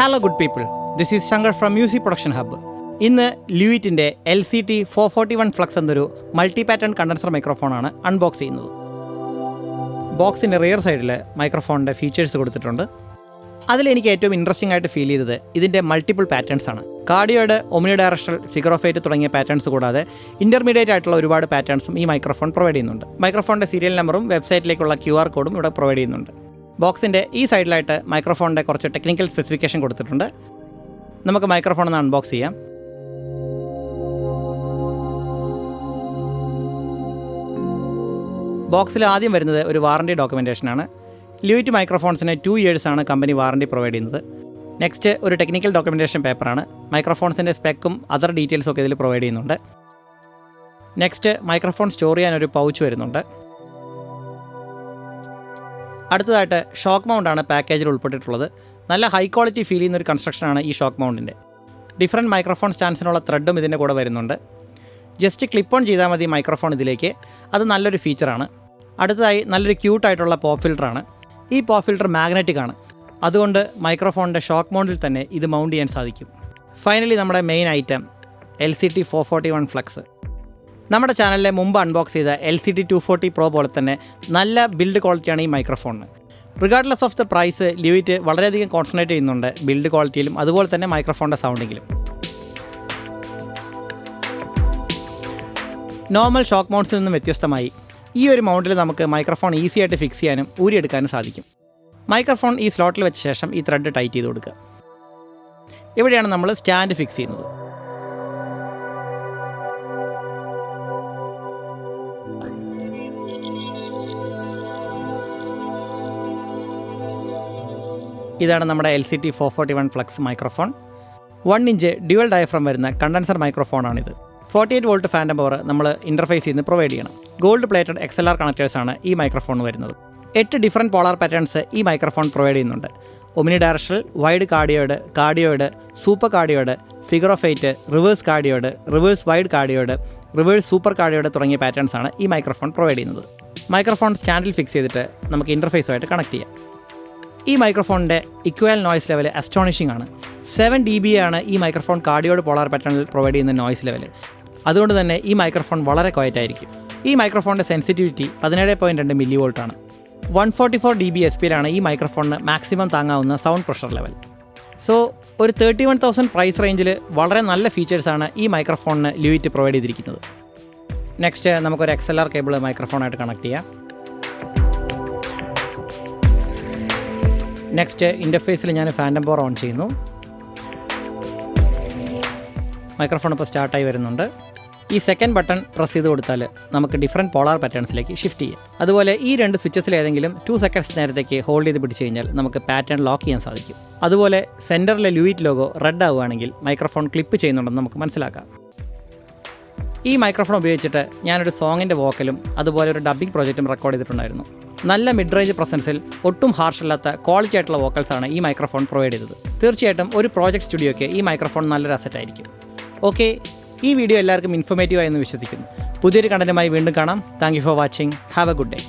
Hello good people, this is Shankar from Music Production Hub. ഇന്ന് Lewittന്റെ LCT 441 Flux എന്നൊരു multi pattern condenser മൈക്രോഫോണാണ് unbox ചെയ്യുന്നത്. ബോക്സിൻ്റെ rear സൈഡിൽ മൈക്രോഫോണിൻ്റെ features കൊടുത്തിട്ടുണ്ട്. അതിലെനിക്ക് ഏറ്റവും ഇൻട്രസ്റ്റിംഗ് ആയിട്ട് ഫീൽ ചെയ്തത് ഇതിൻ്റെ മൾട്ടിപ്പിൾ പാറ്റേൺസ് ആണ്. Cardioid, Omni directional, figure of 8 തുടങ്ങിയ പാറ്റേൺസ് കൂടാതെ ഇൻ്റർമീഡിയറ്റ് ആയിട്ടുള്ള ഒരുപാട് പാറ്റേൺസും ഈ മൈക്രോഫോൺ പ്രൊവൈഡ് ചെയ്യുന്നുണ്ട്. മൈക്രോഫോണിൻ്റെ സീരിയൽ നമ്പറും വെബ്സൈറ്റിലേക്കുള്ള QR കോഡും ഇവിടെ പ്രൊവൈഡ് ചെയ്യുന്നുണ്ട്. ബോക്സിൻ്റെ ഈ സൈഡിലായിട്ട് മൈക്രോഫോണിൻ്റെ കുറച്ച് ടെക്നിക്കൽ സ്പെസിഫിക്കേഷൻ കൊടുത്തിട്ടുണ്ട്. നമുക്ക് മൈക്രോഫോൺ ഒന്ന് അൺബോക്സ് ചെയ്യാം. ബോക്സിൽ ആദ്യം വരുന്നത് ഒരു warranty ഡോക്യുമെൻറ്റേഷനാണ്. ലിവിറ്റ് മൈക്രോഫോൺസിന് 2 years company warranty provide ചെയ്യുന്നത്. നെക്സ്റ്റ് ഒരു ടെക്നിക്കൽ ഡോക്യുമെൻറ്റേഷൻ പേപ്പറാണ്. മൈക്രോഫോൺസിൻ്റെ സ്പെക്കും അതർ ഡീറ്റെയിൽസും ഒക്കെ ഇതിൽ പ്രൊവൈഡ് ചെയ്യുന്നുണ്ട്. നെക്സ്റ്റ് മൈക്രോഫോൺ സ്റ്റോർ ചെയ്യാനൊരു പൗച്ച് വരുന്നുണ്ട്. അടുത്തതായിട്ട് ഷോക്ക് മൗണ്ടാണ് പാക്കേജിൽ ഉൾപ്പെട്ടിട്ടുള്ളത്. നല്ല ഹൈ ക്വാളിറ്റി ഫീൽ ചെയ്യുന്ന ഒരു കൺസ്ട്രക്ഷനാണ് ഈ ഷോക്ക് മൗണ്ടിൻ്റെ. ഡിഫറൻറ്റ് മൈക്രോഫോൺ സ്റ്റാൻഡ്സിനുള്ള ത്രെഡും ഇതിൻ്റെ കൂടെ വരുന്നുണ്ട്. ജസ്റ്റ് ക്ലിപ്പ് ഓൺ ചെയ്താൽ മതി മൈക്രോഫോൺ ഇതിലേക്ക്. അത് നല്ലൊരു ഫീച്ചറാണ്. അടുത്തതായി നല്ലൊരു ക്യൂട്ടായിട്ടുള്ള പോപ്പ് ഫിൽറ്ററാണ്. ഈ പോപ്പ് ഫിൽറ്റർ മാഗ്നറ്റിക് ആണ്. അതുകൊണ്ട് മൈക്രോഫോണിൻ്റെ ഷോക്ക് മൗണ്ടിൽ തന്നെ ഇത് മൗണ്ട് ചെയ്യാൻ സാധിക്കും. ഫൈനലി നമ്മുടെ മെയിൻ ഐറ്റം LCT 441 ഫ്ലക്സ്. നമ്മുടെ ചാനലിലെ മുമ്പ് അൺബോക്സ് ചെയ്ത LCT 240 Pro പോലെ തന്നെ നല്ല ബിൽഡ് ക്വാളിറ്റിയാണ് ഈ മൈക്രോഫോണിന്. റിഗാർഡ്ലെസ് ഓഫ് ദ പ്രൈസ് ലിവിറ്റ് വളരെയധികം കോൺസെൻട്രേറ്റ് ചെയ്യുന്നുണ്ട് ബിൽഡ് ക്വാളിറ്റിയിലും അതുപോലെ തന്നെ മൈക്രോഫോണിൻ്റെ സൗണ്ടിങ്ങിലും. നോർമൽ ഷോക്ക് മൗണ്ട്സിൽ നിന്നും വ്യത്യസ്തമായി ഈ ഒരു മൗണ്ടിൽ നമുക്ക് മൈക്രോഫോൺ ഈസി ആയിട്ട് ഫിക്സ് ചെയ്യാനും ഊരിയെടുക്കാനും സാധിക്കും. മൈക്രോഫോൺ ഈ സ്ലോട്ടിൽ വെച്ച ശേഷം ഈ ത്രെഡ് ടൈറ്റ് ചെയ്ത് കൊടുക്കുക. ഇവിടെയാണ് നമ്മൾ സ്റ്റാൻഡ് ഫിക്സ് ചെയ്യുന്നത്. ഇതാണ് നമ്മുടെ LCT 441 flux microphone. 1 inch dual diaphragm വരുന്ന കണ്ടൻസർ മൈക്രോഫോണാണിത്. 48 volt ഫാൻറ്റം പവർ നമ്മൾ ഇൻ്റർഫേസിൽ നിന്ന് പ്രൊവൈഡ് ചെയ്യണം. ഗോൾഡ് പ്ലേറ്റഡ് XLR കണക്റ്റേഴ്സാണ് ഈ മൈക്രോഫോൺ വരുന്നത്. 8 ഡിഫറൻറ്റ് പോളാർ പാറ്റേൺസ് ഈ മൈക്രോഫോൺ പ്രൊവൈഡ് ചെയ്യുന്നുണ്ട്. Omni directional, wide cardioid, super cardioid, figure of 8, reverse cardioid, reverse wide cardioid, reverse super cardioid തുടങ്ങിയ പാറ്റേൺസാണ് ഈ മൈക്രോഫോൺ പ്രൊവൈഡ് ചെയ്യുന്നത്. മൈക്രോഫോൺ സ്റ്റാൻഡിൽ ഫിക്സ് ചെയ്തിട്ട് നമുക്ക് ഇൻ്റർഫേസുമായിട്ട് കണക്ട് ചെയ്യാം. ഈ മൈക്രോഫോണിൻ്റെ ഇക്വൽ നോയ്സ് ലെവൽ അസ്റ്റോണിഷിംഗ് ആണ്. 7 dB ആണ് ഈ മൈക്രോഫോൺ കാർഡിയോയിഡ് പോളാർ പാറ്റേണിൽ പ്രൊവൈഡ് ചെയ്യുന്ന നോയ്സ് ലെവൽ. അതുകൊണ്ട് തന്നെ ഈ മൈക്രോഫോൺ വളരെ ക്വയറ്റ് ആയിരിക്കും. ഈ മൈക്രോഫോണിൻ്റെ സെൻസിറ്റിവിറ്റി 17.2 mV ആണ്. 144 dB SPയിലാണ് ഈ മൈക്രോഫോണിന് മാക്സിമം താങ്ങാവുന്ന സൗണ്ട് പ്രഷർ ലെവൽ. സോ ഒരു 31,000 പ്രൈസ് റേഞ്ചിൽ വളരെ നല്ല ഫീച്ചേഴ്സാണ് ഈ മൈക്രോഫോണിന് ലിവിറ്റ് പ്രൊവൈഡ് ചെയ്തിരിക്കുന്നത്. നെക്സ്റ്റ് നമുക്കൊരു XLR കേബിൾ മൈക്രോഫോണായിട്ട് കണക്ട് ചെയ്യാം. നെക്സ്റ്റ് ഇൻ്റർഫേസിൽ ഞാൻ ഫാൻറ്റം പവർ ഓൺ ചെയ്യുന്നു. മൈക്രോഫോൺ ഇപ്പോൾ സ്റ്റാർട്ടായി വരുന്നുണ്ട്. ഈ സെക്കൻഡ് ബട്ടൺ പ്രസ് ചെയ്ത് കൊടുത്താൽ നമുക്ക് ഡിഫറൻറ്റ് പോളാർ പാറ്റേൺസിലേക്ക് ഷിഫ്റ്റ് ചെയ്യാം. അതുപോലെ ഈ 2 സ്വിച്ചസിൽ ഏതെങ്കിലും 2 seconds നേരത്തേക്ക് ഹോൾഡ് ചെയ്ത് പിടിച്ച് കഴിഞ്ഞാൽ നമുക്ക് പാറ്റേൺ ലോക്ക് ചെയ്യാൻ സാധിക്കും. അതുപോലെ സെൻറ്ററിലെ ലിവിറ്റ് ലോഗോ റെഡ് ആവുകയാണെങ്കിൽ മൈക്രോഫോൺ ക്ലിപ്പ് ചെയ്യുന്നുണ്ടെന്ന് നമുക്ക് മനസ്സിലാക്കാം. ഈ മൈക്രോഫോൺ ഉപയോഗിച്ചിട്ട് ഞാനൊരു സോങ്ങിൻ്റെ വോക്കലും അതുപോലെ ഒരു ഡബ്ബിംഗ് പ്രോജക്റ്റും റെക്കോർഡ് ചെയ്തിട്ടുണ്ടായിരുന്നു. നല്ല മിഡ് റേഞ്ച് പ്രസൻസിൽ ഒട്ടും ഹാർഷ് അല്ലാത്ത ക്വാളിറ്റി ആയിട്ടുള്ള വോക്കൽസാണ് ഈ മൈക്രോഫോൺ പ്രൊവൈഡ് ചെയ്തത്. തീർച്ചയായിട്ടും ഒരു പ്രോജക്റ്റ് സ്റ്റുഡിയോയ്ക്ക് ഈ മൈക്രോഫോൺ നല്ലൊരു അസറ്റ് ആയിരിക്കും. ഓക്കെ, ഈ വീഡിയോ എല്ലാവർക്കും ഇൻഫോർമേറ്റീവായെന്ന് വിശ്വസിക്കുന്നു. പുതിയൊരു കണ്ടന്റുമായി വീണ്ടും കാണാം. Thank you for watching. Have A good day.